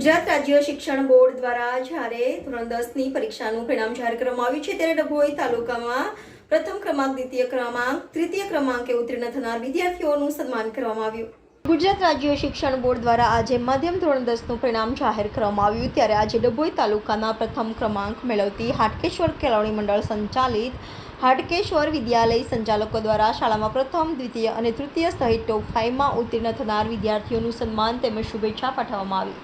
ગુજરાત રાજ્ય શિક્ષણ બોર્ડ દ્વારા જ્યારે ધોરણ 10ની પરીક્ષાનું પરિણામ જાહેર કરવામાં આવ્યું છે ત્યારે ડભોઈ તાલુકામાં પ્રથમ ક્રમાંક, દ્વિતીય ક્રમાંક, તૃતીય ક્રમાંકે ઉત્તીર્ણ થનાર વિદ્યાર્થીઓનું સન્માન કરવામાં આવ્યું. ગુજરાત રાજ્ય શિક્ષણ બોર્ડ દ્વારા આજે મધ્યમ ધોરણ 10નું પરિણામ જાહેર કરવામાં આવ્યું ત્યારે આજે ડભોઈ તાલુકાના પ્રથમ ક્રમાંક મેળવતી હાટકેશ્વર કેળવણી મંડળ સંચાલિત હાટકેશ્વર વિદ્યાલય સંચાલકો દ્વારા શાળામાં પ્રથમ, દ્વિતીય અને તૃતીય સહિત ટોપ 5માં ઉત્તીર્ણ થનાર વિદ્યાર્થીઓનું સન્માન તેમજ શુભેચ્છા પાઠવવામાં આવી.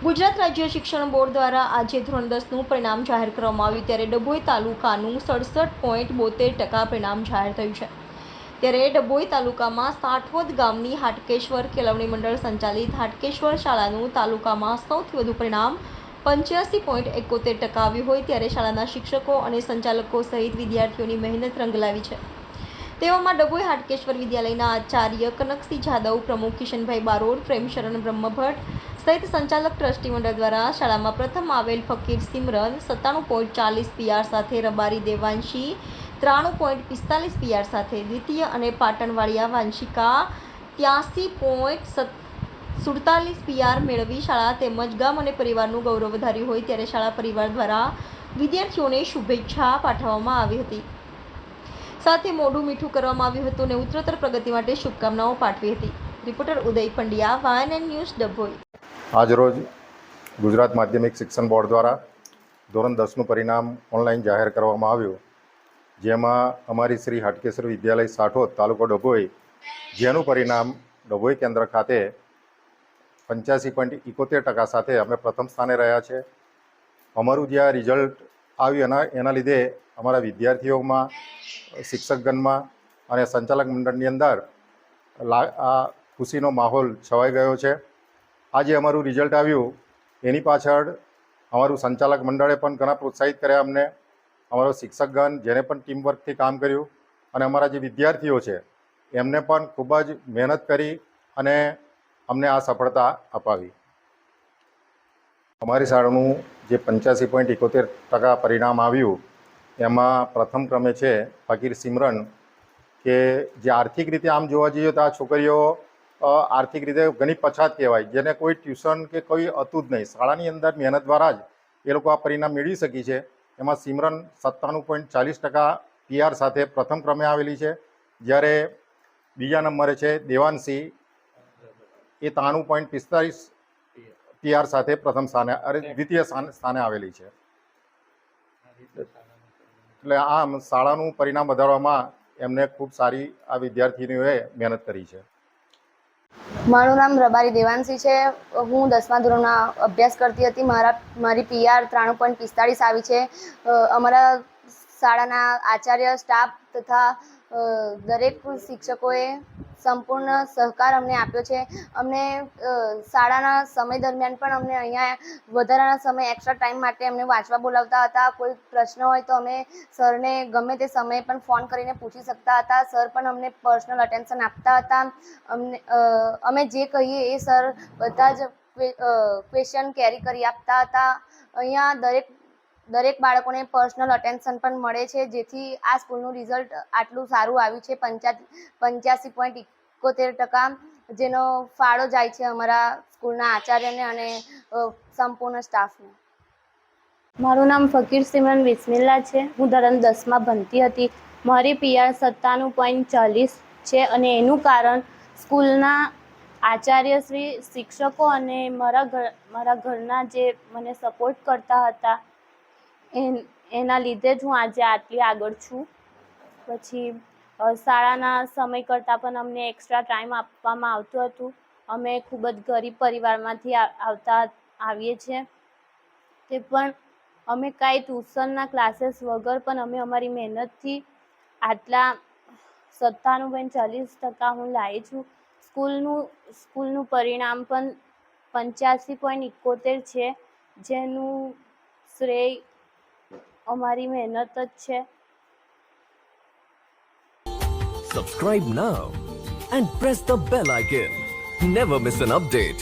ગુજરાત રાજ્ય શિક્ષણ બોર્ડ દ્વારા આજે ધોરણ 10નું પરિણામ જાહેર કરવામાં આવ્યું ત્યારે ડભોઈ તાલુકાનું 67.72% પરિણામ જાહેર થયું છે. ત્યારે ડભોઈ તાલુકામાં સાઠોદ ગામની હાટકેશ્વર કેળવણી મંડળ સંચાલિત હાટકેશ્વર શાળાનું તાલુકામાં સૌથી વધુ પરિણામ 85.71% આવ્યું હોય ત્યારે શાળાના શિક્ષકો અને સંચાલકો સહિત વિદ્યાર્થીઓની મહેનત રંગ લાવી છે. તેવામાં ડભોઈ હાટકેશ્વર વિદ્યાલયના આચાર્ય કનકસિંહ જાદવ, પ્રમુખ કિશનભાઈ બારોટ, પ્રેમશરણ બ્રહ્મભટ્ટ સહિત સંચાલક ટ્રસ્ટી મંડળ દ્વારા શાળામાં પ્રથમ આવેલ ફકીર સિમરન 97.40 PR સાથે, રબારી દેવાંશી 93.45 PR સાથે, દ્વિતીય અને પાટણવાડિયા વાંશિકા 83.47 PR મેળવી શાળા તેમજ ગામ અને પરિવારનું ગૌરવ વધાર્યું હોય ત્યારે શાળા પરિવાર દ્વારા વિદ્યાર્થીઓને શુભેચ્છા પાઠવવામાં આવી હતી. સાથે મોઢું મીઠું કરવામાં આવ્યું હતું અને ઉત્તરોત્તર પ્રગતિ માટે શુભકામનાઓ પાઠવી હતી. રિપોર્ટર ઉદય પંડ્યા, YNN ન્યૂઝ, ડભોઈ. આજરોજ ગુજરાત માધ્યમિક શિક્ષણ બોર્ડ દ્વારા ધોરણ 10નું પરિણામ ઓનલાઈન જાહેર કરવામાં આવ્યું, જેમાં અમારી શ્રી હાટકેશ્વર વિદ્યાલય સાઠોદ, તાલુકો ડભોઈ, જેનું પરિણામ ડભોઈ કેન્દ્ર ખાતે 85.71% સાથે અમે પ્રથમ સ્થાને રહ્યા છે. અમારું જે આ રિઝલ્ટ આવ્યું એના લીધે અમારા વિદ્યાર્થીઓમાં, શિક્ષકગણમાં અને સંચાલક મંડળની અંદર આ ખુશીનો માહોલ છવાઈ ગયો છે. આજે અમારું રિઝલ્ટ આવ્યું એની પાછળ અમારું સંચાલક મંડળે પણ ઘણા પ્રોત્સાહિત કર્યા અમને, અમારો શિક્ષકગણ જેને પણ ટીમવર્કથી કામ કર્યું અને અમારા જે વિદ્યાર્થીઓ છે એમને પણ ખૂબ જ મહેનત કરી અને અમને આ સફળતા અપાવી. અમારી શાળાનું જે 85.71% પરિણામ આવ્યું એમાં પ્રથમ ક્રમે છે ફકીર સિમરન, કે જે આર્થિક રીતે આમ જોવા જઈએ તો આ છોકરીઓ આર્થિક રીતે ઘણી પછાત કહેવાય, જેને કોઈ ટ્યુશન કે કોઈ હતું જ નહીં. શાળાની અંદર મહેનત દ્વારા જ એ લોકો આ પરિણામ મેળવી શકી છે. એમાં સિમરન 97.40% PR સાથે પ્રથમ ક્રમે આવેલી છે, જ્યારે બીજા નંબરે છે દેવાંશી, એ 93.45 PR સાથે દ્વિતીય સ્થાને આવેલી છે. એટલે આમ શાળાનું પરિણામ વધારવામાં એમને ખૂબ સારી આ વિદ્યાર્થીનીઓએ મહેનત કરી છે. મારું નામ રબારી દેવાંશી છે. હું 10મા ધોરણમાં અભ્યાસ કરતી હતી. મારી PR 93.45 આવી છે. અમારા શાળાના આચાર્ય, સ્ટાફ તથા દરેક શિક્ષકોએ સંપૂર્ણ સહકાર અમને આપ્યો છે. અમને શાળાના સમય દરમિયાન પણ અમને અહીંયા વધારાના સમય, એક્સ્ટ્રા ટાઈમ માટે અમને વાંચવા બોલાવતા હતા. કોઈ પ્રશ્ન હોય તો અમે સરને ગમે તે સમયે પણ ફોન કરીને પૂછી શકતા હતા. સર પણ અમને પર્સનલ અટેન્શન આપતા હતા. અમે જે કહીએ એ સર બધા જ ક્વેશ્ચન કેરી કરી આપતા હતા. અહીંયા દરેક બાળકોને પર્સનલ અટેન્શન પણ મળે છે, જેથી આ સ્કૂલનું રિઝલ્ટ આટલું સારું આવ્યું છે, 85.71%, જેનો ફાળો જાય છે અમારા સ્કૂલના આચાર્યને અને સંપૂર્ણ સ્ટાફને. મારું નામ ફકીર સિમરન બિસ્મિલ્લા છે. હું ધોરણ 10માં ભણતી હતી. મારી PR 97.40 છે અને એનું કારણ સ્કૂલના આચાર્યશ્રી, શિક્ષકો અને મારા ઘરના જે મને સપોર્ટ કરતા હતા એના લીધે જ હું આજે આટલી આગળ છું. પછી શાળાના સમય કરતાં પણ અમને એક્સ્ટ્રા ટાઈમ આપવામાં આવતું હતું. અમે ખૂબ જ ગરીબ પરિવારમાંથી આવીએ છીએ. તે પણ અમે કાંઈ ટ્યુશનના ક્લાસીસ વગર પણ અમે અમારી મહેનતથી આટલા 97.40% હું લાવી છું. સ્કૂલનું પરિણામ પણ 85.71 છે, જેનું શ્રેય અમારી મહેનત જ છે. Subscribe now and press the bell icon. Never miss an update.